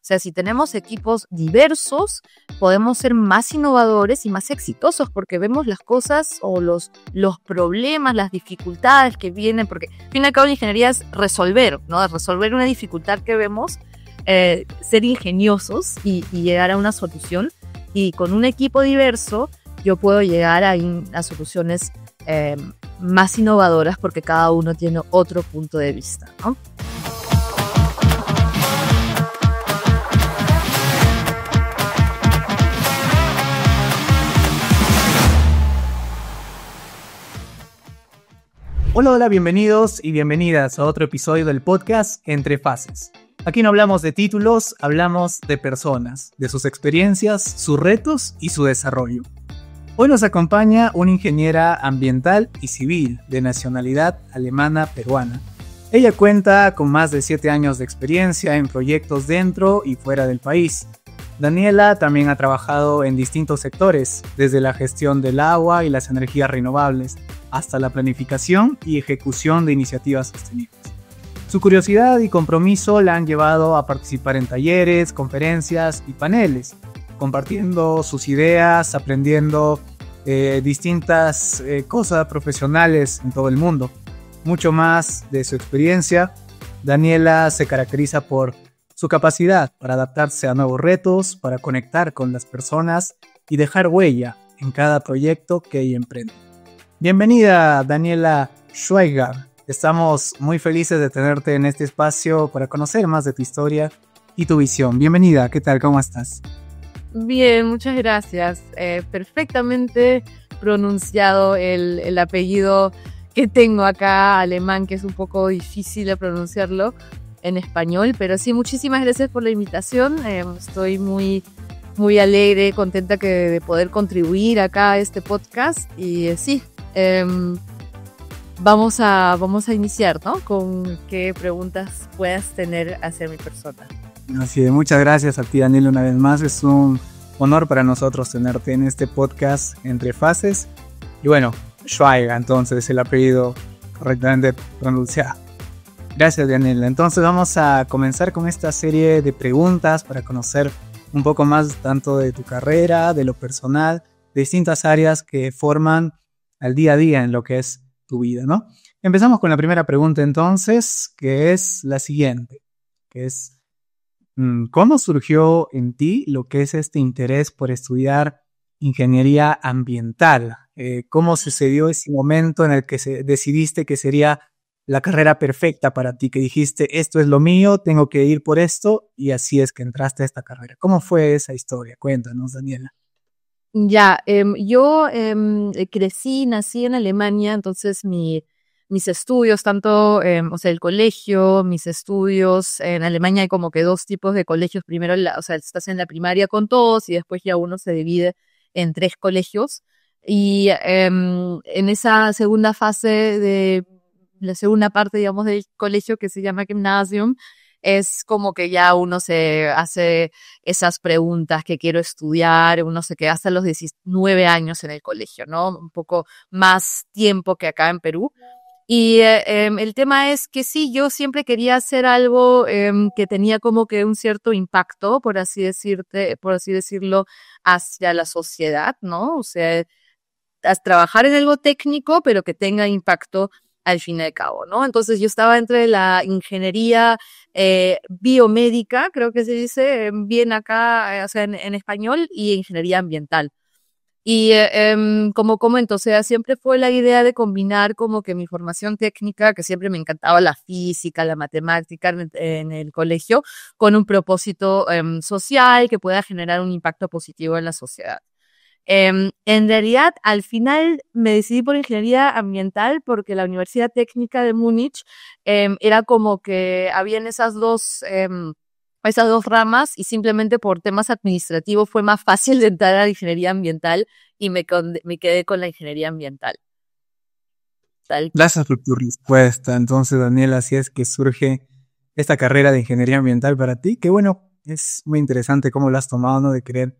sea, si tenemos equipos diversos, podemos ser más innovadores y más exitosos porque vemos las cosas o los problemas, las dificultades que vienen, porque al fin y al cabo la ingeniería es resolver, ¿no? Resolver una dificultad que vemos, ser ingeniosos y llegar a una solución. Y con un equipo diverso yo puedo llegar a soluciones más innovadoras porque cada uno tiene otro punto de vista, ¿no? Hola, bienvenidos y bienvenidas a otro episodio del podcast Entre Fases. Aquí no hablamos de títulos, hablamos de personas, de sus experiencias, sus retos y su desarrollo. Hoy nos acompaña una ingeniera ambiental y civil de nacionalidad alemana-peruana. Ella cuenta con más de 7 años de experiencia en proyectos dentro y fuera del país. Daniela también ha trabajado en distintos sectores, desde la gestión del agua y las energías renovables, hasta la planificación y ejecución de iniciativas sostenibles. Su curiosidad y compromiso la han llevado a participar en talleres, conferencias y paneles, compartiendo sus ideas, aprendiendo distintas cosas profesionales en todo el mundo. Mucho más de su experiencia, Daniela se caracteriza por su capacidad para adaptarse a nuevos retos, para conectar con las personas y dejar huella en cada proyecto que ella emprende. Bienvenida, Daniela Schweiger. Estamos muy felices de tenerte en este espacio para conocer más de tu historia y tu visión. Bienvenida, ¿qué tal? ¿Cómo estás? Bien, muchas gracias. Perfectamente pronunciado el apellido que tengo acá, alemán, que es un poco difícil de pronunciarlo en español, pero sí, muchísimas gracias por la invitación. Estoy muy alegre, contenta de poder contribuir acá a este podcast y sí, vamos a iniciar, ¿no? Con qué preguntas puedas tener hacia mi persona. Así de muchas gracias a ti, Daniela, una vez más. Es un honor para nosotros tenerte en este podcast Entre Fases. Y bueno, Schweiger, entonces el apellido correctamente pronunciado. Gracias, Daniela. Entonces vamos a comenzar con esta serie de preguntas para conocer un poco más tanto de tu carrera, de lo personal, de distintas áreas que forman al día a día en lo que es tu vida, ¿no? Empezamos con la primera pregunta entonces, que es la siguiente, que es ¿cómo surgió en ti lo que es este interés por estudiar ingeniería ambiental? ¿Cómo sucedió ese momento en el que decidiste que sería la carrera perfecta para ti, que dijiste, esto es lo mío, tengo que ir por esto, y así es que entraste a esta carrera? ¿Cómo fue esa historia? Cuéntanos, Daniela. Ya, yo crecí, nací en Alemania, entonces mis estudios, tanto, o sea, el colegio, mis estudios, en Alemania hay como que 2 tipos de colegios, primero, o sea, estás en la primaria con todos y después ya uno se divide en 3 colegios, y en esa segunda fase de la segunda parte, digamos, del colegio, que se llama Gymnasium, es como que ya uno se hace esas preguntas que quiero estudiar, uno se queda hasta los 19 años en el colegio, ¿no? Un poco más tiempo que acá en Perú. Y el tema es que sí, yo siempre quería hacer algo que tenía como que un cierto impacto, por así decirlo, hacia la sociedad, ¿no? O sea, trabajar en algo técnico, pero que tenga impacto al fin y al cabo, ¿no? Entonces yo estaba entre la ingeniería biomédica, creo que se dice bien acá, o sea, en español, y ingeniería ambiental. Y como comento, o sea, siempre fue la idea de combinar como que mi formación técnica, que siempre me encantaba la física, la matemática en el colegio, con un propósito social que pueda generar un impacto positivo en la sociedad. En realidad, al final me decidí por ingeniería ambiental porque la Universidad Técnica de Múnich era como que habían esas dos ramas, y simplemente por temas administrativos fue más fácil de entrar a la ingeniería ambiental y me quedé con la ingeniería ambiental. Gracias por tu respuesta. Entonces, Daniela, así es que surge esta carrera de ingeniería ambiental para ti. Que bueno, es muy interesante cómo lo has tomado, ¿no? De querer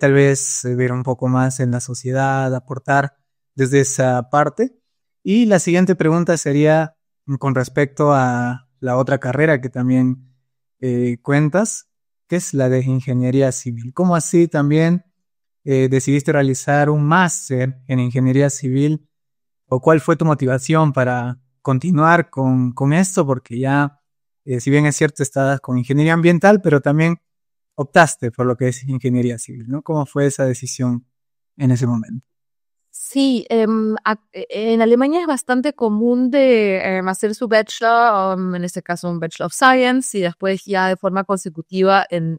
tal vez ver un poco más en la sociedad, aportar desde esa parte. Y la siguiente pregunta sería con respecto a la otra carrera que también cuentas, que es la de ingeniería civil. ¿Cómo así también decidiste realizar un máster en ingeniería civil? ¿O cuál fue tu motivación para continuar con esto? Porque ya, si bien es cierto, estabas con ingeniería ambiental, pero también optaste por lo que es ingeniería civil, ¿no? ¿Cómo fue esa decisión en ese momento? Sí, en Alemania es bastante común de hacer su bachelor, en este caso un Bachelor of Science, y después ya de forma consecutiva en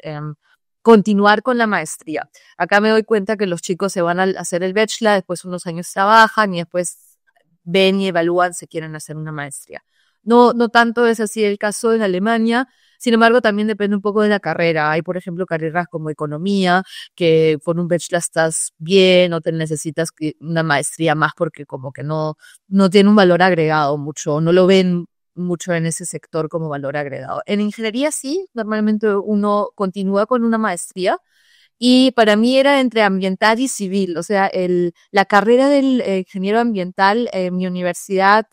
continuar con la maestría. Acá me doy cuenta que los chicos se van a hacer el bachelor, después unos años trabajan y después ven y evalúan si quieren hacer una maestría. No tanto es así el caso en Alemania. Sin embargo, también depende un poco de la carrera. Hay, por ejemplo, carreras como economía, que con un bachelor estás bien, o te necesitas una maestría más porque como que no tiene un valor agregado mucho, no lo ven mucho en ese sector como valor agregado. En ingeniería sí, normalmente uno continúa con una maestría y para mí era entre ambiental y civil, o sea, la carrera del ingeniero ambiental en mi universidad,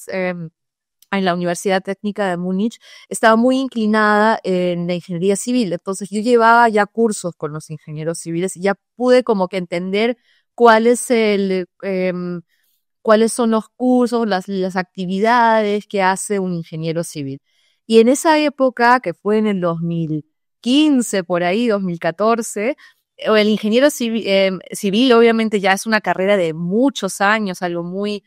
en la Universidad Técnica de Múnich, estaba muy inclinada en la ingeniería civil. Entonces yo llevaba ya cursos con los ingenieros civiles y ya pude como que entender cuál es cuáles son los cursos, las actividades que hace un ingeniero civil. Y en esa época, que fue en el 2015, por ahí, 2014, el ingeniero civil obviamente ya es una carrera de muchos años, algo muy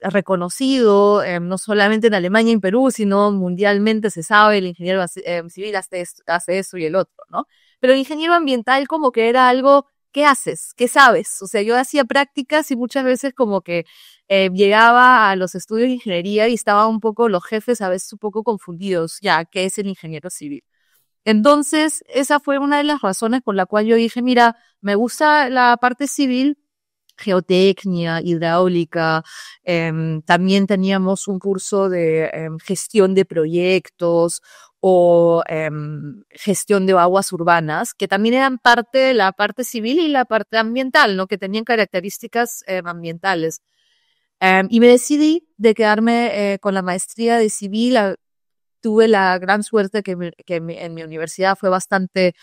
reconocido, no solamente en Alemania y en Perú, sino mundialmente se sabe, el ingeniero civil hace eso y el otro, ¿no? Pero el ingeniero ambiental como que era algo, ¿qué haces? ¿Qué sabes? O sea, yo hacía prácticas y muchas veces como que llegaba a los estudios de ingeniería y estaban un poco los jefes a veces un poco confundidos, ya, ¿qué es el ingeniero civil? Entonces, esa fue una de las razones por la cual yo dije, mira, me gusta la parte civil, geotecnia, hidráulica, también teníamos un curso de gestión de proyectos o gestión de aguas urbanas, que también eran parte de la parte civil y la parte ambiental, ¿no? Que tenían características ambientales. Y me decidí de quedarme con la maestría de civil. Tuve la gran suerte en mi universidad fue bastante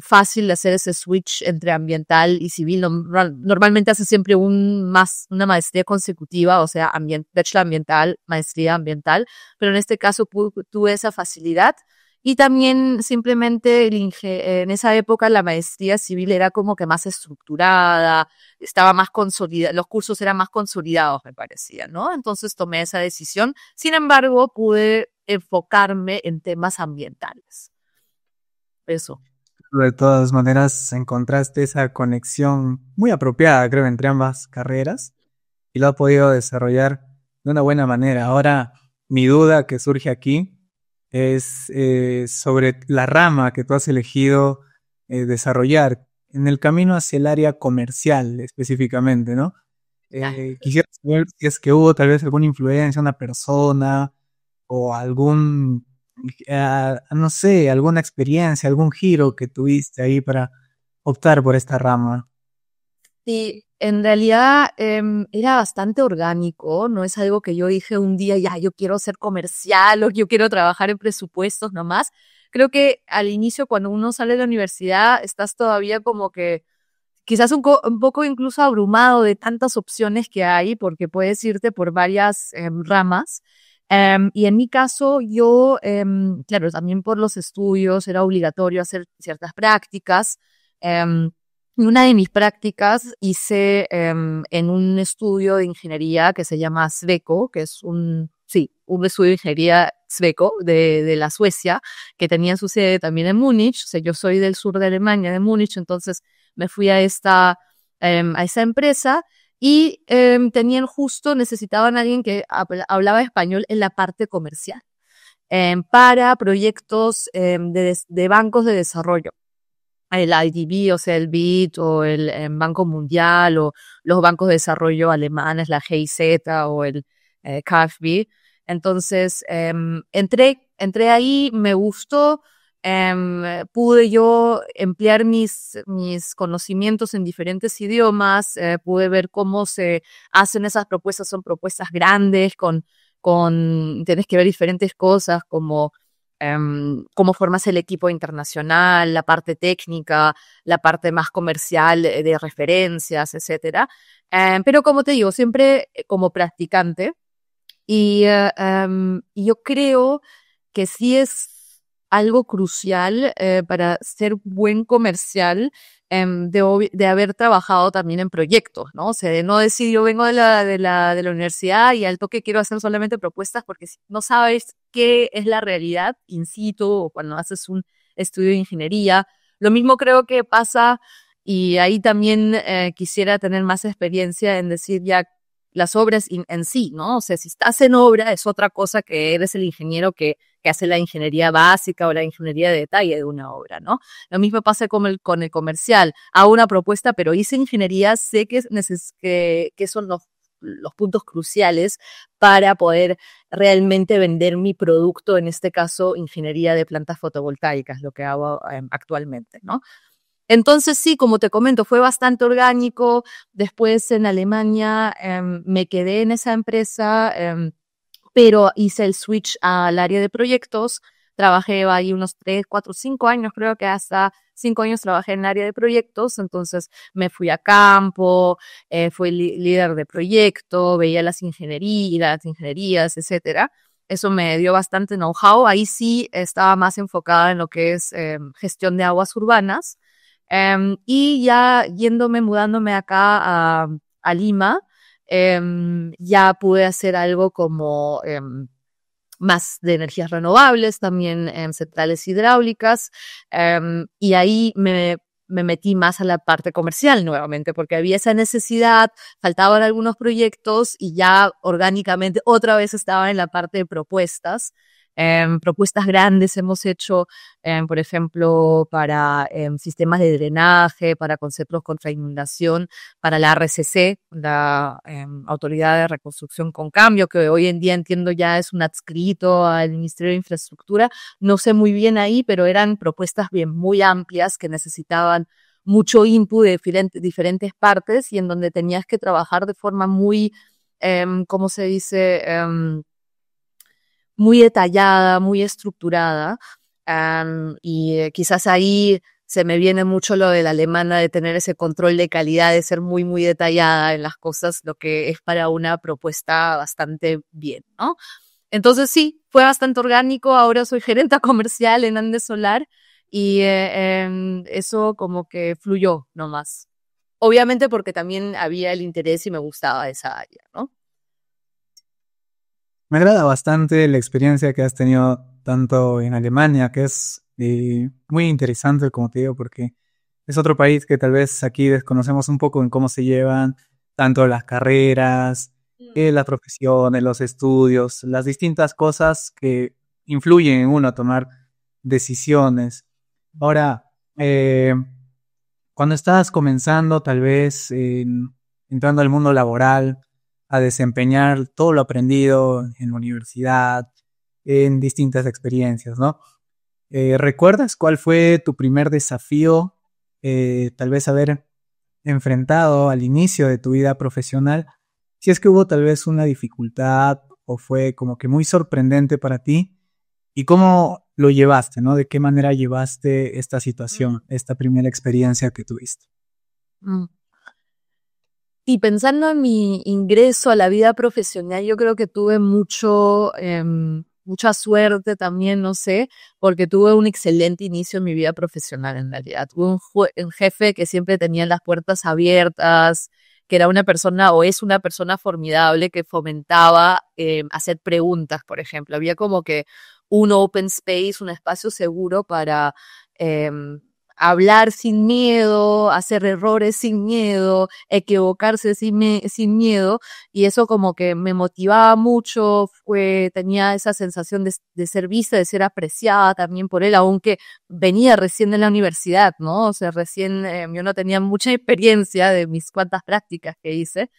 fácil de hacer ese switch entre ambiental y civil. Normalmente hace siempre una maestría consecutiva, o sea, bachelor ambiental, maestría ambiental, pero en este caso tuve esa facilidad. Y también simplemente en esa época la maestría civil era como que más estructurada, estaba más consolidada, los cursos eran más consolidados, me parecía, ¿no? Entonces tomé esa decisión. Sin embargo, pude enfocarme en temas ambientales. Eso. De todas maneras, encontraste esa conexión muy apropiada, creo, entre ambas carreras y lo has podido desarrollar de una buena manera. Ahora, mi duda que surge aquí es sobre la rama que tú has elegido desarrollar en el camino hacia el área comercial específicamente, ¿no? Quisiera saber si es que hubo tal vez alguna influencia, una persona o no sé, alguna experiencia, algún giro que tuviste ahí para optar por esta rama. Sí, en realidad era bastante orgánico, no es algo que yo dije un día, ya, yo quiero ser comercial o yo quiero trabajar en presupuestos nomás. Creo que al inicio, cuando uno sale de la universidad, estás todavía como que quizás un poco incluso abrumado de tantas opciones que hay, porque puedes irte por varias ramas. Y en mi caso, yo, claro, también por los estudios era obligatorio hacer ciertas prácticas. Y una de mis prácticas hice en un estudio de ingeniería que se llama Sweco, que es un estudio de ingeniería sueco de la Suecia, que tenía su sede también en Múnich. O sea, yo soy del sur de Alemania, de Múnich, entonces me fui a esa empresa y necesitaban a alguien que hablaba español en la parte comercial para proyectos de bancos de desarrollo. El IDB, o sea, el BID o el Banco Mundial o los bancos de desarrollo alemanes, la GIZ o el KfW. Entonces, entré ahí, me gustó, pude yo emplear mis conocimientos en diferentes idiomas, pude ver cómo se hacen esas propuestas, son propuestas grandes, tienes que ver diferentes cosas como cómo formas el equipo internacional, la parte técnica, la parte más comercial de referencias, etcétera. Pero como te digo, siempre como practicante. Y yo creo que sí es algo crucial para ser buen comercial, de haber trabajado también en proyectos, ¿no? O sea, de no decir yo vengo de la universidad y al toque quiero hacer solamente propuestas, porque si no sabes qué es la realidad in situ o cuando haces un estudio de ingeniería. Lo mismo creo que pasa, y ahí también quisiera tener más experiencia en decir ya las obras en sí, ¿no? O sea, si estás en obra es otra cosa que eres el ingeniero que hace la ingeniería básica o la ingeniería de detalle de una obra, ¿no? Lo mismo pasa con el comercial. Hago una propuesta, pero hice ingeniería, sé que son los puntos cruciales para poder realmente vender mi producto, en este caso, ingeniería de plantas fotovoltaicas, lo que hago actualmente, ¿no? Entonces sí, como te comento, fue bastante orgánico. Después en Alemania me quedé en esa empresa, pero hice el switch al área de proyectos. Trabajé ahí unos 3, 4, 5 años, creo que hasta 5 años trabajé en el área de proyectos. Entonces me fui a campo, fui líder de proyecto, veía las ingenierías, etcétera. Eso me dio bastante know-how. Ahí sí estaba más enfocada en lo que es gestión de aguas urbanas. Y ya mudándome acá a Lima, ya pude hacer algo como más de energías renovables, también centrales hidráulicas, y ahí me metí más a la parte comercial nuevamente, porque había esa necesidad, faltaban algunos proyectos y ya orgánicamente otra vez estaba en la parte de propuestas. Propuestas grandes hemos hecho, por ejemplo, para sistemas de drenaje, para conceptos contra inundación, para la RCC, la Autoridad de Reconstrucción con Cambio, que hoy en día entiendo ya es un adscrito al Ministerio de Infraestructura. No sé muy bien ahí, pero eran propuestas bien muy amplias que necesitaban mucho input de diferentes partes y en donde tenías que trabajar de forma muy, ¿cómo se dice? Muy detallada, muy estructurada. Y quizás ahí se me viene mucho lo de la alemana, de tener ese control de calidad, de ser muy, muy detallada en las cosas, lo que es para una propuesta bastante bien, ¿no? Entonces sí, fue bastante orgánico. Ahora soy gerenta comercial en Andes Solar y eso como que fluyó nomás. Obviamente porque también había el interés y me gustaba esa área, ¿no? Me agrada bastante la experiencia que has tenido tanto en Alemania, que es muy interesante, como te digo, porque es otro país que tal vez aquí desconocemos un poco en cómo se llevan tanto las carreras, las profesiones, los estudios, las distintas cosas que influyen en uno a tomar decisiones. Ahora, cuando estás comenzando, tal vez entrando al mundo laboral, a desempeñar todo lo aprendido en la universidad, en distintas experiencias, ¿no? ¿Recuerdas cuál fue tu primer desafío, tal vez haber enfrentado al inicio de tu vida profesional? Si es que hubo tal vez una dificultad o fue como que muy sorprendente para ti, y cómo lo llevaste, ¿no? ¿De qué manera llevaste esta situación, esta primera experiencia que tuviste? Mm. Y pensando en mi ingreso a la vida profesional, yo creo que tuve mucha suerte también, no sé, porque tuve un excelente inicio en mi vida profesional en realidad. Tuve un jefe que siempre tenía las puertas abiertas, que era una persona o es una persona formidable que fomentaba hacer preguntas, por ejemplo. Había como que un open space, un espacio seguro para em, hablar sin miedo, hacer errores sin miedo, equivocarse sin miedo, y eso como que me motivaba mucho. Tenía esa sensación de ser vista, de ser apreciada también por él, aunque venía recién de la universidad, ¿no? O sea, recién yo no tenía mucha experiencia de mis cuantas prácticas que hice,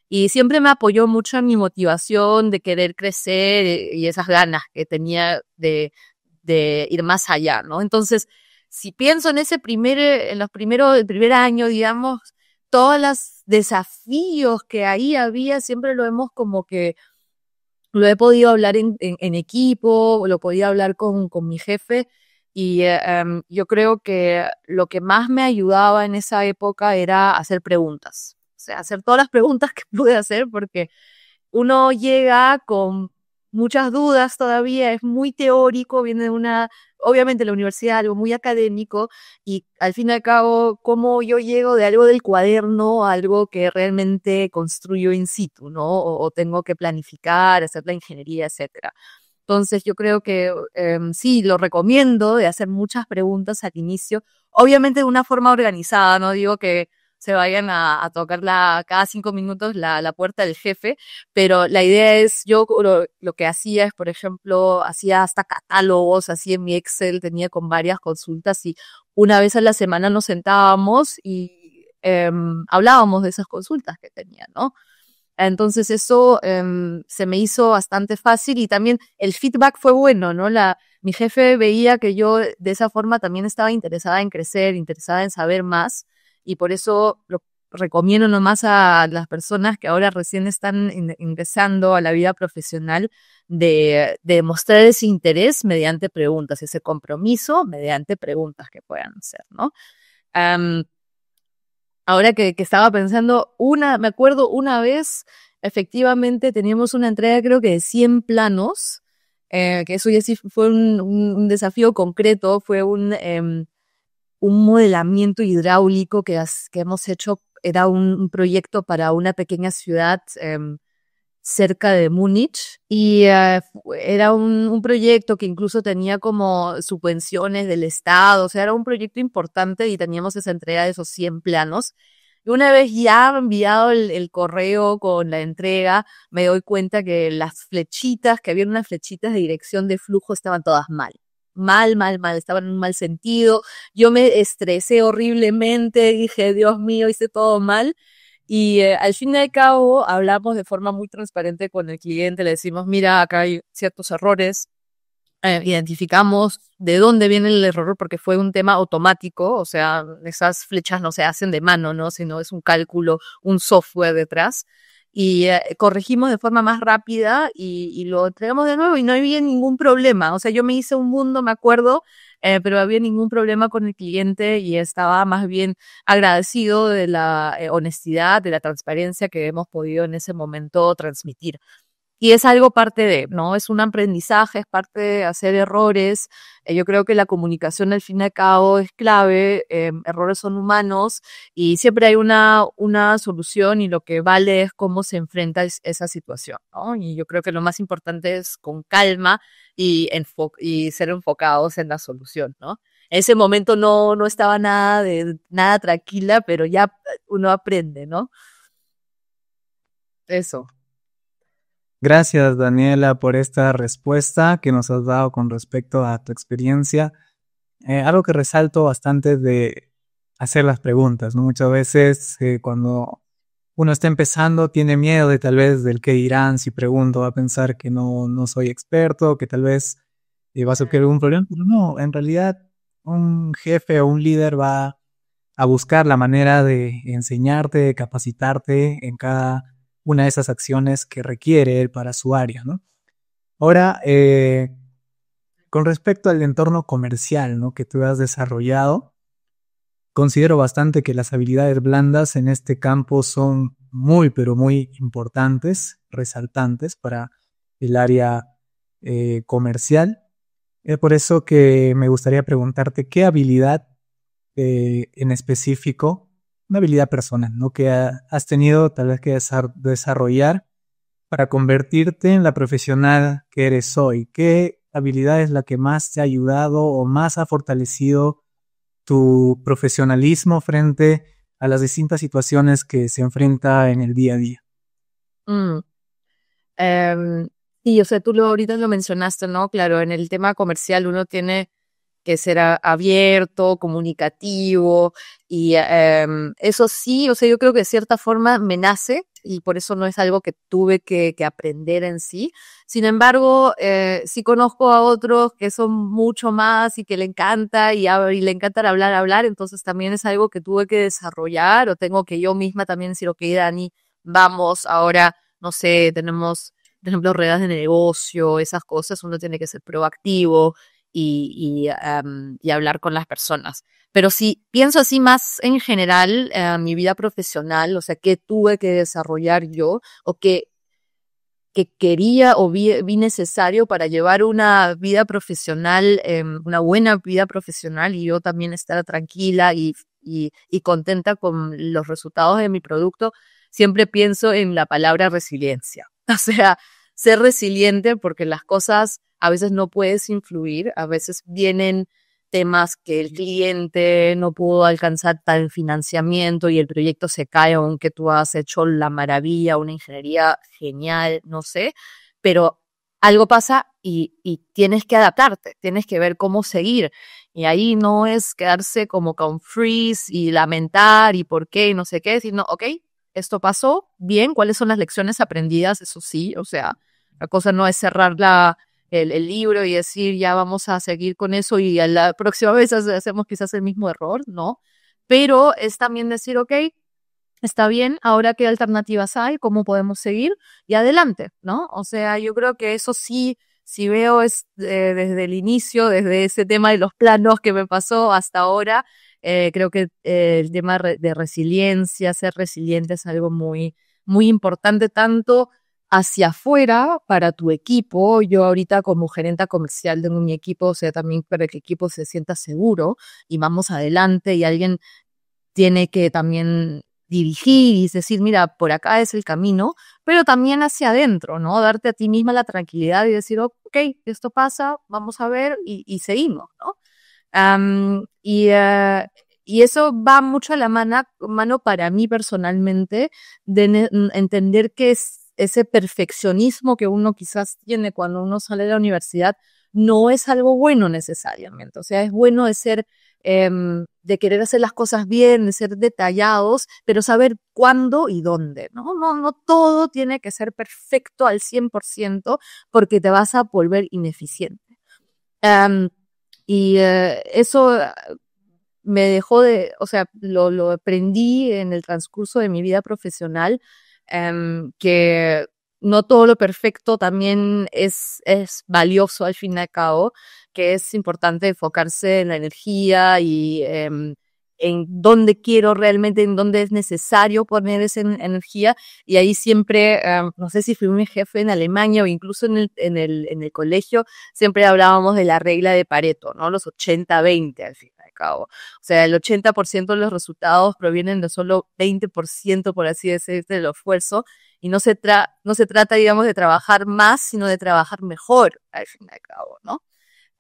y siempre me apoyó mucho en mi motivación de querer crecer, y esas ganas que tenía de ir más allá, ¿no? Entonces, si pienso en el primer año, digamos, todos los desafíos que ahí había, siempre lo he podido hablar en equipo, lo podía hablar con mi jefe y yo creo que lo que más me ayudaba en esa época era hacer preguntas. O sea, hacer todas las preguntas que pude hacer porque uno llega con muchas dudas todavía, es muy teórico, viene de obviamente la universidad, algo muy académico, y al fin y al cabo, cómo yo llego de algo del cuaderno a algo que realmente construyo in situ, ¿no? O tengo que planificar, hacer la ingeniería, etcétera. Entonces, yo creo que sí, lo recomiendo de hacer muchas preguntas al inicio, obviamente de una forma organizada, no digo que se vayan a tocar cada 5 minutos la puerta del jefe, pero la idea es, yo lo que hacía es, por ejemplo, hacía hasta catálogos, así en mi Excel, tenía con varias consultas y una vez a la semana nos sentábamos y hablábamos de esas consultas que tenía, ¿no? Entonces eso se me hizo bastante fácil y también el feedback fue bueno, ¿no? Mi jefe veía que yo de esa forma también estaba interesada en crecer, interesada en saber más y por eso lo recomiendo nomás a las personas que ahora recién están ingresando a la vida profesional de mostrar ese interés mediante preguntas, ese compromiso mediante preguntas que puedan hacer, ¿no? Am, Ahora que estaba pensando, me acuerdo una vez, efectivamente teníamos una entrega creo que de 100 planos, que eso ya sí fue un desafío concreto, fue un modelamiento hidráulico que hemos hecho, era un proyecto para una pequeña ciudad cerca de Múnich y era un proyecto que incluso tenía como subvenciones del Estado, o sea, era un proyecto importante y teníamos esa entrega de esos 100 planos. Y una vez ya enviado el correo con la entrega, me doy cuenta que las flechitas, que había unas flechitas de dirección de flujo, estaban todas mal. Mal, mal, mal, estaban en un mal sentido. Yo me estresé horriblemente, dije, Dios mío, hice todo mal. Y al fin y al cabo hablamos de forma muy transparente con el cliente, le decimos, mira, acá hay ciertos errores, identificamos de dónde viene el error porque fue un tema automático, o sea, esas flechas no se hacen de mano, ¿no? Sino es un cálculo, un software detrás. Y corregimos de forma más rápida y lo entregamos de nuevo y no había ningún problema. O sea, yo me hice un mundo, me acuerdo, pero no había ningún problema con el cliente y estaba más bien agradecido de la honestidad, de la transparencia que hemos podido en ese momento transmitir. Y es algo parte de, ¿no? Es un aprendizaje, es parte de hacer errores. Yo creo que la comunicación al fin y al cabo es clave, errores son humanos y siempre hay una solución y lo que vale es cómo se enfrenta esa situación, ¿no? Y yo creo que lo más importante es con calma y ser enfocados en la solución, ¿no? En ese momento no estaba nada tranquila, pero ya uno aprende, ¿no? Eso. Gracias, Daniela, por esta respuesta que nos has dado con respecto a tu experiencia. Algo que resalto bastante de hacer las preguntas, ¿no? Muchas veces cuando uno está empezando tiene miedo de tal vez del qué dirán, si pregunto va a pensar que no soy experto, que tal vez va a surgir algún problema, pero no, en realidad un jefe o un líder va a buscar la manera de enseñarte, de capacitarte en cada una de esas acciones que requiere él para su área, ¿no? Ahora, con respecto al entorno comercial, ¿no? que tú has desarrollado, considero bastante que las habilidades blandas en este campo son muy, pero muy importantes, resaltantes para el área comercial. Es por eso que me gustaría preguntarte qué habilidad en específico, una habilidad personal, ¿no? que has tenido tal vez que desarrollar para convertirte en la profesional que eres hoy. ¿Qué habilidad es la que más te ha ayudado o más ha fortalecido tu profesionalismo frente a las distintas situaciones que se enfrenta en el día a día? Mm. Sí, o sea, ahorita lo mencionaste, ¿no? Claro, en el tema comercial uno tiene que ser abierto, comunicativo y eso sí, o sea, yo creo que de cierta forma me nace y por eso no es algo que tuve que aprender en sí. Sin embargo, sí conozco a otros que son mucho más y que le encanta y le encanta hablar, entonces también es algo que tuve que desarrollar o tengo que yo misma también decir, ok, Dani, vamos, ahora, no sé, tenemos por ejemplo, ruedas de negocio, esas cosas, uno tiene que ser proactivo y hablar con las personas. Pero si pienso así más en general, mi vida profesional, o sea, qué tuve que desarrollar yo o que quería o vi necesario para llevar una vida profesional, una buena vida profesional y yo también estar tranquila y contenta con los resultados de mi producto, siempre pienso en la palabra resiliencia. O sea, ser resiliente porque las cosas a veces no puedes influir, a veces vienen temas que el cliente no pudo alcanzar tal financiamiento y el proyecto se cae, aunque tú has hecho la maravilla, una ingeniería genial, no sé, pero algo pasa y tienes que adaptarte, tienes que ver cómo seguir. Y ahí no es quedarse como con freeze y lamentar y por qué y no sé qué, sino, ok, esto pasó, bien, ¿cuáles son las lecciones aprendidas? Eso sí, o sea, la cosa no es cerrar el libro y decir ya vamos a seguir con eso y a la próxima vez hacemos quizás el mismo error, ¿no? Pero es también decir, ok, está bien, ahora qué alternativas hay, cómo podemos seguir y adelante, ¿no? O sea, yo creo que eso sí, si veo desde el inicio, desde ese tema de los planos que me pasó hasta ahora, creo que el tema de resiliencia, ser resiliente es algo muy, muy importante, tanto hacia afuera para tu equipo. Yo ahorita como gerenta comercial tengo mi equipo, o sea, también para que el equipo se sienta seguro y vamos adelante y alguien tiene que también dirigir y decir, mira, por acá es el camino, pero también hacia adentro, ¿no? Darte a ti misma la tranquilidad y decir, ok, esto pasa, vamos a ver y seguimos, ¿no? Am, y, eh, y eso va mucho a la mano para mí personalmente de entender que es ese perfeccionismo que uno quizás tiene cuando uno sale de la universidad no es algo bueno necesariamente. O sea, es bueno de ser, de querer hacer las cosas bien, de ser detallados, pero saber cuándo y dónde, ¿no? No todo tiene que ser perfecto al 100% porque te vas a volver ineficiente. Am, eso me dejó o sea, lo aprendí en el transcurso de mi vida profesional, que no todo lo perfecto también es valioso al fin y al cabo, que es importante enfocarse en la energía y en dónde quiero realmente, en dónde es necesario poner esa energía. Y ahí siempre, no sé si fui mi jefe en Alemania o incluso en el colegio, siempre hablábamos de la regla de Pareto, ¿no? Los 80-20 al fin y al cabo. O sea, el 80% de los resultados provienen de solo 20%, por así decirlo, del esfuerzo. Y no se trata, digamos, de trabajar más, sino de trabajar mejor, al fin y al cabo, ¿no?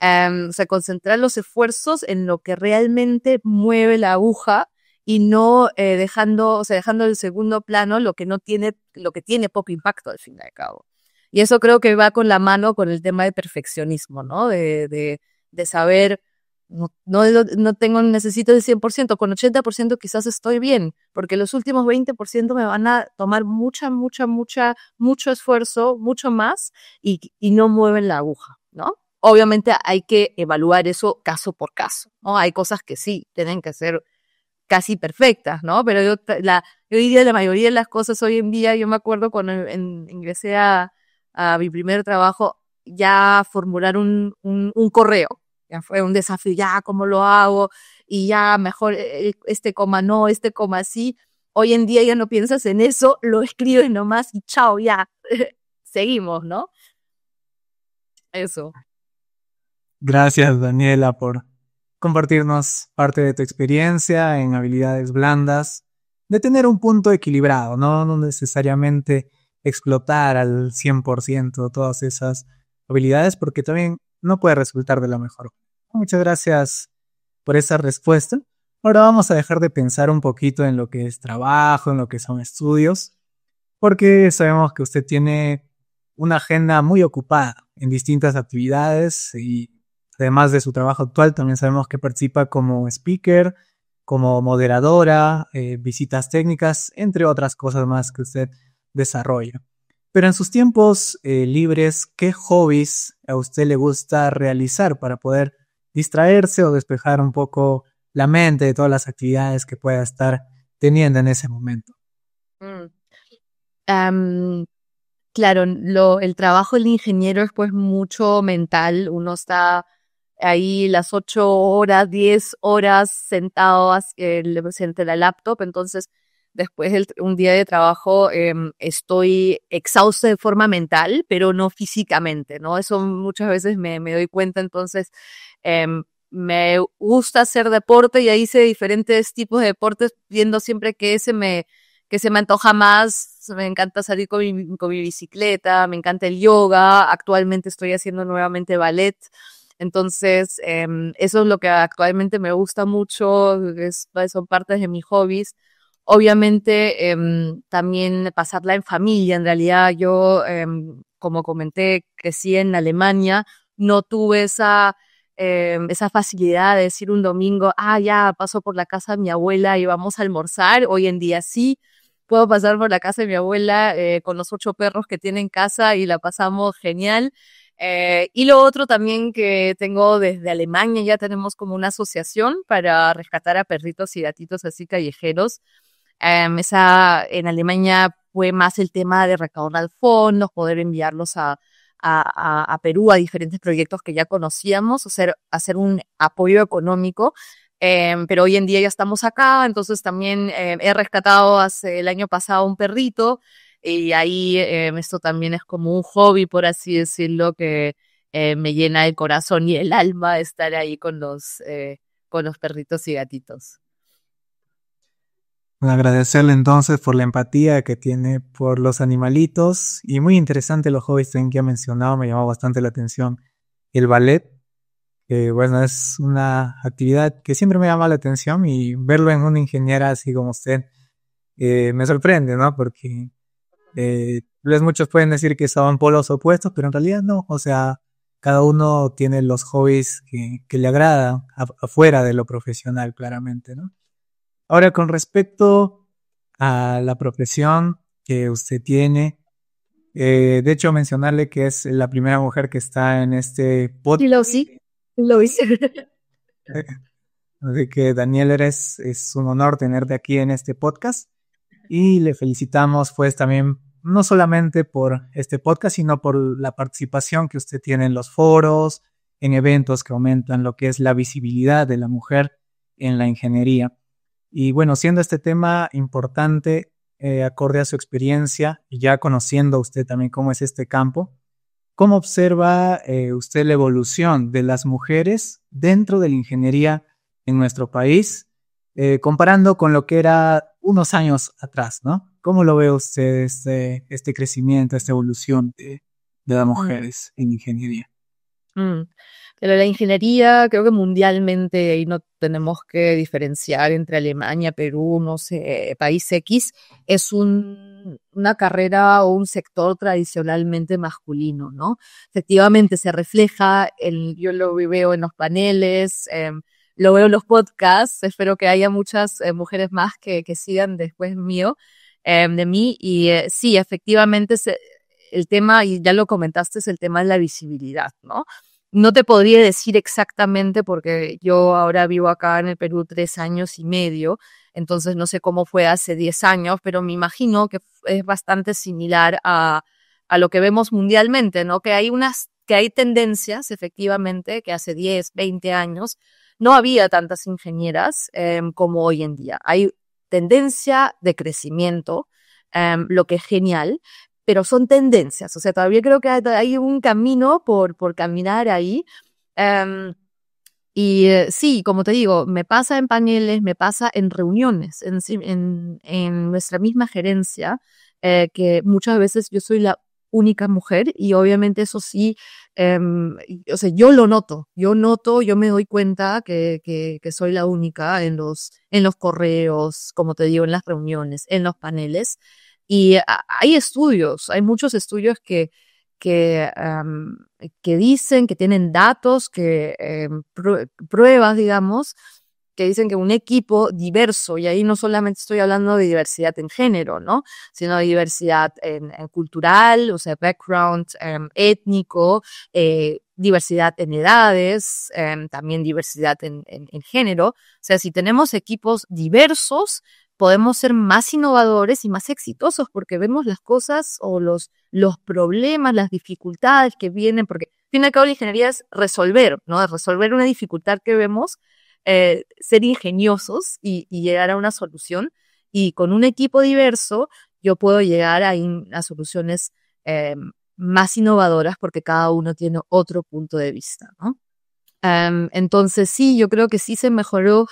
O sea, concentrar los esfuerzos en lo que realmente mueve la aguja y no dejando el segundo plano lo que tiene poco impacto al fin y al cabo. Y eso creo que va con la mano con el tema de perfeccionismo, ¿no? De saber, necesito el 100%, con 80% quizás estoy bien, porque los últimos 20% me van a tomar mucho esfuerzo, mucho más, y no mueven la aguja, ¿no? Obviamente hay que evaluar eso caso por caso, ¿no? Hay cosas que sí tienen que ser casi perfectas, ¿no? Pero yo diría la mayoría de las cosas hoy en día, yo me acuerdo cuando ingresé a mi primer trabajo, ya formular un correo, ya fue un desafío, ya, ¿cómo lo hago? Y ya mejor este coma no, este coma sí. Hoy en día ya no piensas en eso, lo escribes nomás y chao, ya, seguimos, ¿no? Eso. Gracias, Daniela, por compartirnos parte de tu experiencia en habilidades blandas, de tener un punto equilibrado, ¿no? No necesariamente explotar al 100% todas esas habilidades, porque también no puede resultar de lo mejor. Muchas gracias por esa respuesta. Ahora vamos a dejar de pensar un poquito en lo que es trabajo, en lo que son estudios, porque sabemos que usted tiene una agenda muy ocupada en distintas actividades y además de su trabajo actual, también sabemos que participa como speaker, como moderadora, visitas técnicas, entre otras cosas más que usted desarrolla. Pero en sus tiempos libres, ¿qué hobbies a usted le gusta realizar para poder distraerse o despejar un poco la mente de todas las actividades que pueda estar teniendo en ese momento? Mm. Am, Claro, el trabajo del ingeniero es pues mucho mental. Uno está ahí las 8 horas, 10 horas sentado frente a la laptop. Entonces, después de un día de trabajo, estoy exhausta de forma mental, pero no físicamente, ¿no? Eso muchas veces me doy cuenta. Entonces, me gusta hacer deporte, y ahí hice diferentes tipos de deportes, viendo siempre que se me antoja más. Me encanta salir con mi bicicleta, me encanta el yoga. Actualmente estoy haciendo nuevamente ballet. Entonces, eso es lo que actualmente me gusta mucho, son partes de mis hobbies. Obviamente, también pasarla en familia. En realidad, yo, como comenté, crecí en Alemania, no tuve esa facilidad de decir un domingo, ya paso por la casa de mi abuela y vamos a almorzar. Hoy en día sí, puedo pasar por la casa de mi abuela con los 8 perros que tiene en casa y la pasamos genial. Y lo otro también que tengo desde Alemania, ya tenemos como una asociación para rescatar a perritos y gatitos así callejeros. En Alemania fue más el tema de recaudar fondos, poder enviarlos a Perú, a diferentes proyectos que ya conocíamos, hacer un apoyo económico. Pero hoy en día ya estamos acá. Entonces también he rescatado el año pasado un perrito, y ahí esto también es como un hobby, por así decirlo, que me llena el corazón y el alma estar ahí con los perritos y gatitos. Bueno, agradecerle entonces por la empatía que tiene por los animalitos y muy interesante los hobbies también que ha mencionado, me llamó bastante la atención el ballet, que bueno, es una actividad que siempre me llama la atención y verlo en una ingeniera así como usted me sorprende, ¿no? Porque tal vez muchos pueden decir que son polos opuestos, pero en realidad no, o sea, cada uno tiene los hobbies que le agradan afuera de lo profesional, claramente, ¿no? Ahora, con respecto a la profesión que usted tiene, de hecho, mencionarle que es la primera mujer que está en este Sí, podcast, sí, lo hice. así que Daniel, es un honor tenerte aquí en este podcast y le felicitamos pues también no solamente por este podcast, sino por la participación que usted tiene en los foros, en eventos que aumentan lo que es la visibilidad de la mujer en la ingeniería. Y bueno, siendo este tema importante, acorde a su experiencia y ya conociendo usted también cómo es este campo, ¿cómo observa usted la evolución de las mujeres dentro de la ingeniería en nuestro país, comparando con lo que era unos años atrás, ¿no? ¿Cómo lo ve usted este crecimiento, esta evolución de las Mm, mujeres en ingeniería? mm. Pero la ingeniería, creo que mundialmente ahí no tenemos que diferenciar entre Alemania, Perú, no sé, país X, es una carrera o un sector tradicionalmente masculino, ¿no? Efectivamente se refleja, yo lo veo en los paneles, lo veo en los podcasts. Espero que haya muchas mujeres más que sigan después mío, de mí. Y sí, efectivamente el tema, y ya lo comentaste, es el tema de la visibilidad, ¿no? No te podría decir exactamente porque yo ahora vivo acá en el Perú 3 años y medio. Entonces no sé cómo fue hace 10 años, pero me imagino que es bastante similar a lo que vemos mundialmente, ¿no? Que hay tendencias, efectivamente, que hace 10, 20 años no había tantas ingenieras como hoy en día. Hay tendencia de crecimiento, lo que es genial, pero son tendencias. O sea, todavía creo que hay un camino por caminar ahí. Um, sí, como te digo, me pasa en paneles, me pasa en reuniones, en nuestra misma gerencia, que muchas veces yo soy la única mujer, y obviamente eso sí, o sea, yo noto, yo me doy cuenta que soy la única en los correos, como te digo, en las reuniones, en los paneles. Y hay estudios, hay muchos estudios que, um, que dicen, que tienen datos, pruebas, digamos, que dicen que un equipo diverso, y ahí no solamente estoy hablando de diversidad en género, ¿no? Sino de diversidad en cultural, o sea, background étnico, diversidad en edades, también diversidad en género. O sea, si tenemos equipos diversos, podemos ser más innovadores y más exitosos porque vemos las cosas o los problemas, las dificultades que vienen, porque al fin y al cabo la ingeniería es resolver, ¿no? Resolver una dificultad que vemos, ser ingeniosos y llegar a una solución. Y con un equipo diverso yo puedo llegar a soluciones más innovadoras porque cada uno tiene otro punto de vista, ¿no? Entonces sí, yo creo que sí se mejoró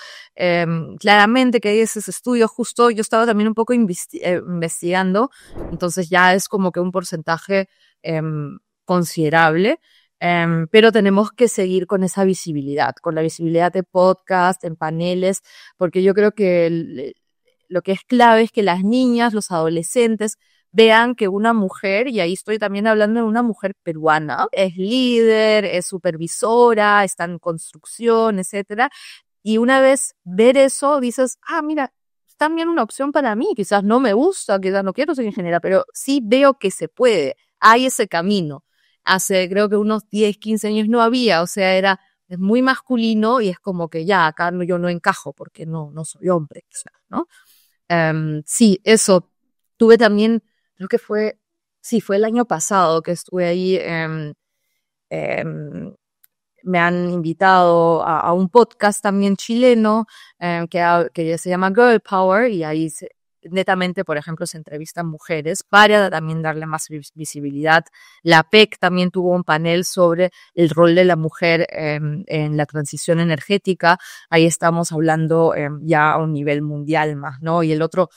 claramente, que hay esos estudios. Justo yo estaba también un poco investigando, entonces ya es como que un porcentaje considerable, pero tenemos que seguir con esa visibilidad, con la visibilidad de podcast, en paneles, porque yo creo que lo que es clave es que las niñas, los adolescentes, vean que una mujer, y ahí estoy también hablando de una mujer peruana, es líder, es supervisora, está en construcción, etcétera. Y una vez ver eso, dices, mira, es también una opción para mí. Quizás no me gusta, quizás no quiero ser ingeniera, pero sí veo que se puede. Hay ese camino. Hace creo que unos 10, 15 años no había, o sea, es muy masculino y es como que ya, acá yo no encajo porque no soy hombre, quizás, ¿no? Sí, eso. Tuve también, creo que fue el año pasado que estuve ahí, me han invitado a un podcast también chileno que se llama Girl Power y ahí netamente, por ejemplo, se entrevistan mujeres para también darle más visibilidad. La PEC también tuvo un panel sobre el rol de la mujer en la transición energética. Ahí estamos hablando ya a un nivel mundial más, ¿no? Y el otro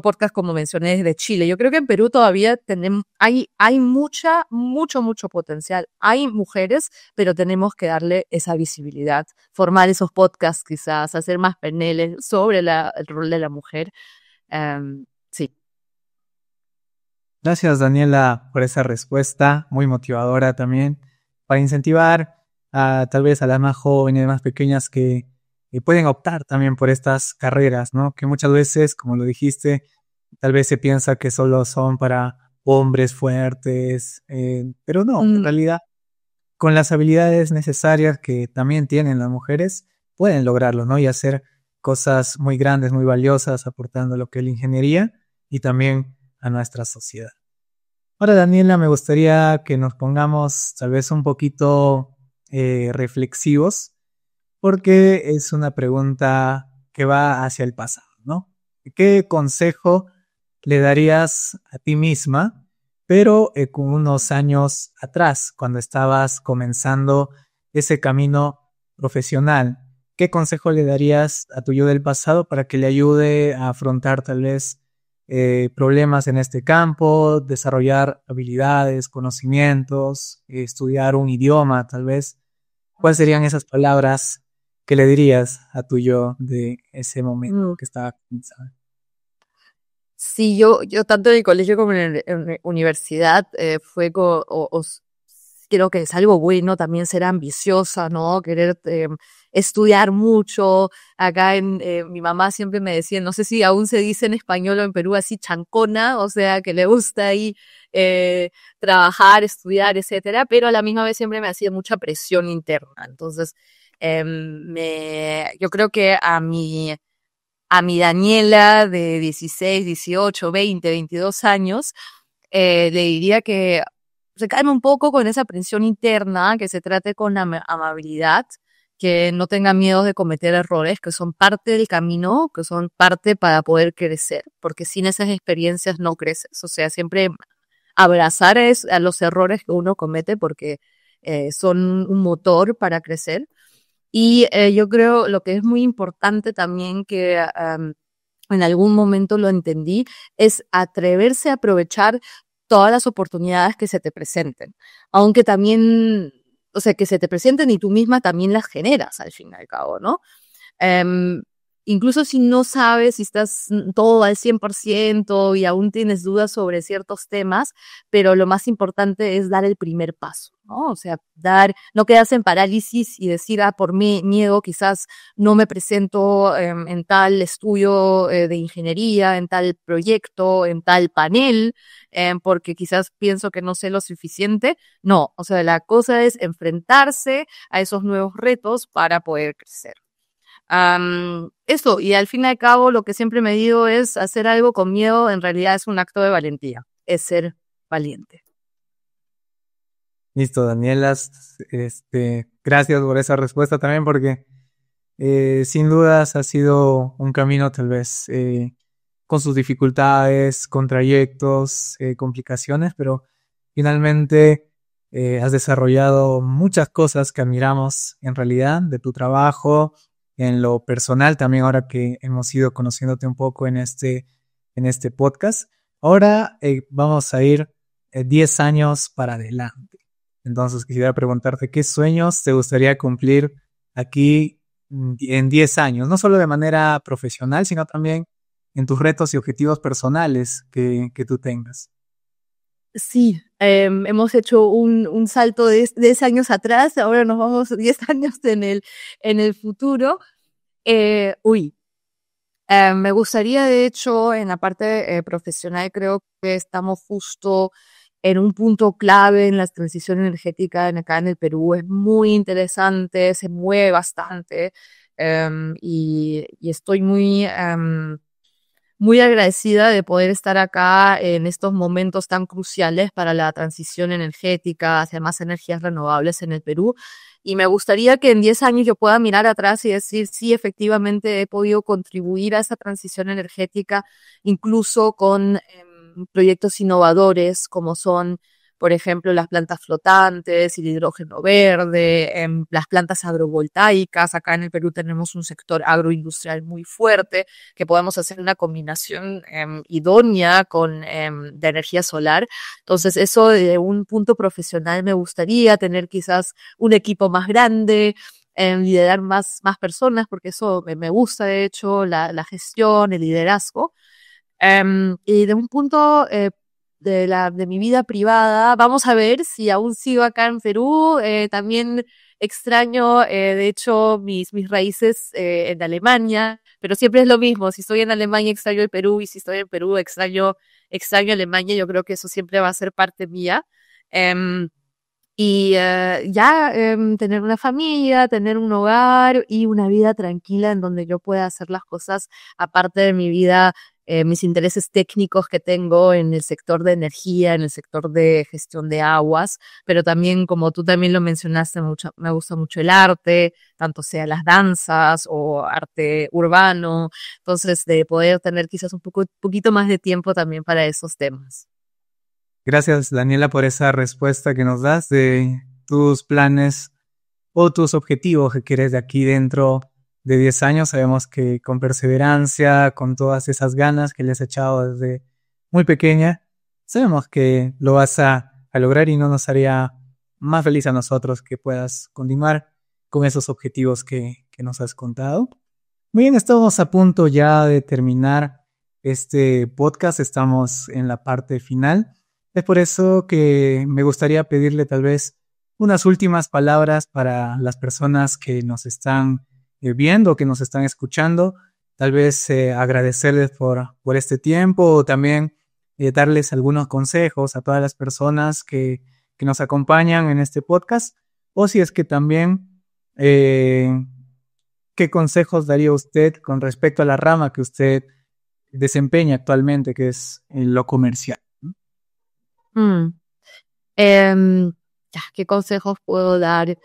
podcast, como mencioné, es de Chile. Yo creo que en Perú todavía hay mucho potencial. Hay mujeres, pero tenemos que darle esa visibilidad, formar esos podcasts quizás, hacer más paneles sobre el rol de la mujer. Sí. Gracias, Daniela, por esa respuesta, muy motivadora también, para incentivar tal vez a las más jóvenes, más pequeñas que pueden optar también por estas carreras, ¿no? Que muchas veces, como lo dijiste, tal vez se piensa que solo son para hombres fuertes, pero no, en realidad, con las habilidades necesarias que también tienen las mujeres, pueden lograrlo, ¿no? Y hacer cosas muy grandes, muy valiosas, aportando lo que es la ingeniería y también a nuestra sociedad. Ahora, Daniela, me gustaría que nos pongamos tal vez un poquito reflexivos, porque es una pregunta que va hacia el pasado, ¿no? ¿Qué consejo le darías a ti misma, pero con unos años atrás, cuando estabas comenzando ese camino profesional? ¿Qué consejo le darías a tu yo del pasado para que le ayude a afrontar tal vez problemas en este campo, desarrollar habilidades, conocimientos, estudiar un idioma tal vez? ¿Cuáles serían esas palabras que le dirías a tu yo de ese momento Mm. que estaba comenzando? Sí, yo tanto en el colegio como en la universidad creo que es algo bueno también ser ambiciosa, ¿no? Querer estudiar mucho. Acá mi mamá siempre me decía, no sé si aún se dice en español o en Perú así, chancona, o sea, que le gusta ahí trabajar, estudiar, etcétera, pero a la misma vez siempre me hacía mucha presión interna. Entonces, yo creo que a mi Daniela de 16, 18, 20, 22 años, le diría que se calme un poco con esa presión interna, que se trate con amabilidad, que no tenga miedo de cometer errores, que son parte del camino, que son parte para poder crecer, porque sin esas experiencias no creces. O sea, siempre abrazar a los errores que uno comete porque son un motor para crecer. Y yo creo lo que es muy importante también que en algún momento lo entendí, es atreverse a aprovechar todas las oportunidades que se te presenten. Aunque también, o sea, que se te presenten y tú misma también las generas al fin y al cabo, ¿no? Em, Incluso si no sabes, si estás todo al 100% y aún tienes dudas sobre ciertos temas, pero lo más importante es dar el primer paso, ¿no? O sea, no quedarse en parálisis y decir, por mí miedo, quizás no me presento en tal estudio de ingeniería, en tal proyecto, en tal panel, porque quizás pienso que no sé lo suficiente. No, o sea, la cosa es enfrentarse a esos nuevos retos para poder crecer. Eso, y al fin y al cabo lo que siempre me digo es hacer algo con miedo, en realidad es un acto de valentía, es ser valiente. Listo, Danielas, gracias por esa respuesta también porque sin dudas ha sido un camino tal vez con sus dificultades, con trayectos, complicaciones, pero finalmente has desarrollado muchas cosas que admiramos en realidad de tu trabajo, en lo personal también ahora que hemos ido conociéndote un poco en este podcast. Ahora vamos a ir 10 años para adelante. Entonces quisiera preguntarte qué sueños te gustaría cumplir aquí en 10 años, no solo de manera profesional, sino también en tus retos y objetivos personales que tú tengas. Sí, hemos hecho un salto de 10 años atrás, ahora nos vamos 10 años en el futuro. Me gustaría, de hecho, en la parte profesional, creo que estamos justo en un punto clave en la transición energética acá en el Perú. Es muy interesante, se mueve bastante y estoy muy agradecida de poder estar acá en estos momentos tan cruciales para la transición energética hacia más energías renovables en el Perú. Y me gustaría que en 10 años yo pueda mirar atrás y decir, sí, efectivamente he podido contribuir a esa transición energética, incluso con proyectos innovadores como son, por ejemplo, las plantas flotantes, el hidrógeno verde, las plantas agrovoltaicas. Acá en el Perú tenemos un sector agroindustrial muy fuerte, que podemos hacer una combinación idónea de energía solar. Entonces, eso de un punto profesional me gustaría tener quizás un equipo más grande, liderar más personas, porque eso me gusta, de hecho, la gestión, el liderazgo. Y de un punto de mi vida privada, vamos a ver si aún sigo acá en Perú. También extraño, de hecho, mis raíces en Alemania, pero siempre es lo mismo. Si estoy en Alemania, extraño el Perú, y si estoy en Perú, extraño Alemania. Yo creo que eso siempre va a ser parte mía. Em, tener una familia, tener un hogar y una vida tranquila en donde yo pueda hacer las cosas aparte de mi vida, mis intereses técnicos que tengo en el sector de energía, en el sector de gestión de aguas, pero también, como tú también lo mencionaste, me gusta mucho el arte, tanto sea las danzas o arte urbano. Entonces, de poder tener quizás poquito más de tiempo también para esos temas. Gracias, Daniela, por esa respuesta que nos das de tus planes o tus objetivos que quieres de aquí dentro de 10 años. Sabemos que con perseverancia, con todas esas ganas que le has echado desde muy pequeña, sabemos que lo vas a lograr y no nos haría más feliz a nosotros que puedas continuar con esos objetivos que nos has contado. Muy bien, estamos a punto ya de terminar este podcast, estamos en la parte final. Es por eso que me gustaría pedirle tal vez unas últimas palabras para las personas que nos están viendo, que nos están escuchando. Tal vez agradecerles por este tiempo o también darles algunos consejos a todas las personas que nos acompañan en este podcast. O si es que también, ¿qué consejos daría usted con respecto a la rama que usted desempeña actualmente, que es lo comercial? Mm. ¿Qué consejos puedo dar?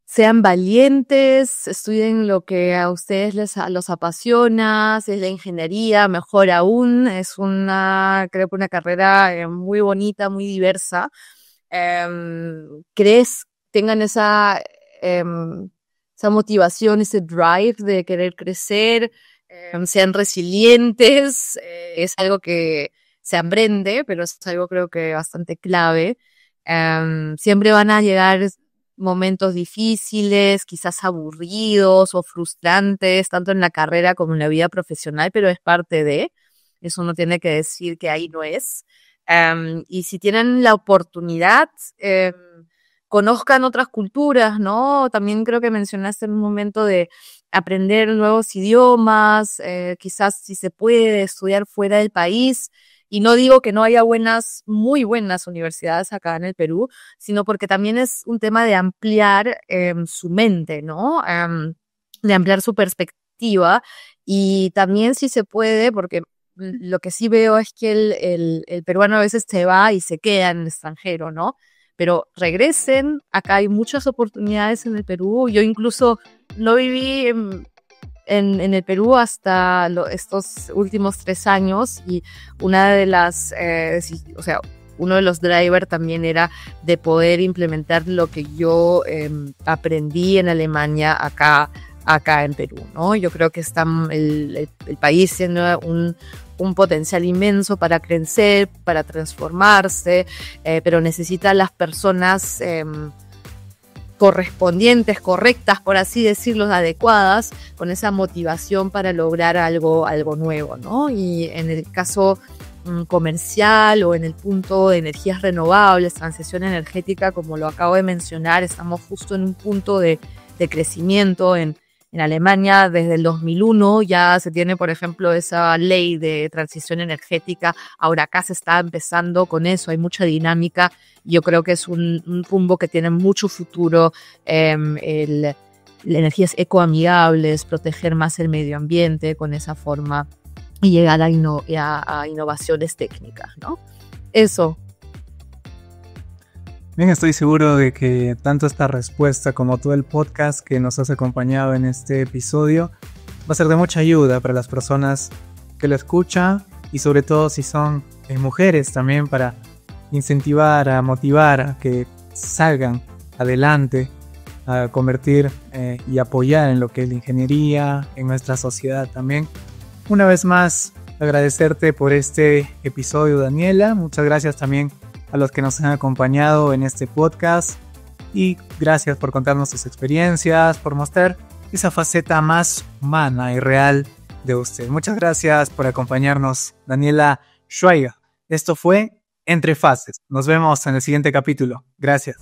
Sean valientes, estudien lo que a ustedes los apasiona. Si es la ingeniería, mejor aún. Es creo que una carrera muy bonita, muy diversa. Tengan esa motivación, ese drive de querer crecer, sean resilientes. Es algo que se aprende, pero es algo creo que bastante clave. Siempre van a llegar momentos difíciles, quizás aburridos o frustrantes, tanto en la carrera como en la vida profesional, pero es parte de, eso no tiene que decir que ahí no es. Y si tienen la oportunidad, conozcan otras culturas, ¿no? También creo que mencionaste en un momento de aprender nuevos idiomas, quizás si se puede estudiar fuera del país. Y no digo que no haya muy buenas universidades acá en el Perú, sino porque también es un tema de ampliar su mente, ¿no? de ampliar su perspectiva y también si se puede, porque lo que sí veo es que el peruano a veces se va y se queda en el extranjero, ¿no? Pero regresen, acá hay muchas oportunidades en el Perú. Yo incluso no viví en el Perú hasta estos últimos 3 años y una de las, uno de los drivers también era de poder implementar lo que yo aprendí en Alemania acá en Perú, ¿no? Yo creo que está el país tiene un potencial inmenso para crecer, para transformarse, pero necesita las personas correspondientes, correctas, por así decirlo, adecuadas, con esa motivación para lograr algo nuevo, ¿no? Y en el caso comercial o en el punto de energías renovables, transición energética, como lo acabo de mencionar, estamos justo en un punto de crecimiento en Alemania. Desde el 2001 ya se tiene, por ejemplo, esa ley de transición energética. Ahora acá se está empezando con eso, hay mucha dinámica. Yo creo que es un rumbo que tiene mucho futuro, energías ecoamigables, proteger más el medio ambiente con esa forma y llegar a innovaciones técnicas, ¿no? Eso. Bien, estoy seguro de que tanto esta respuesta como todo el podcast que nos has acompañado en este episodio va a ser de mucha ayuda para las personas que lo escuchan y sobre todo si son mujeres también, para incentivar, a motivar a que salgan adelante, a convertir y apoyar en lo que es la ingeniería en nuestra sociedad también. Una vez más, agradecerte por este episodio, Daniela. Muchas gracias también a los que nos han acompañado en este podcast y gracias por contarnos sus experiencias, por mostrar esa faceta más humana y real de usted. Muchas gracias por acompañarnos, Daniela Schweiger. Esto fue Entre Fases. Nos vemos en el siguiente capítulo. Gracias.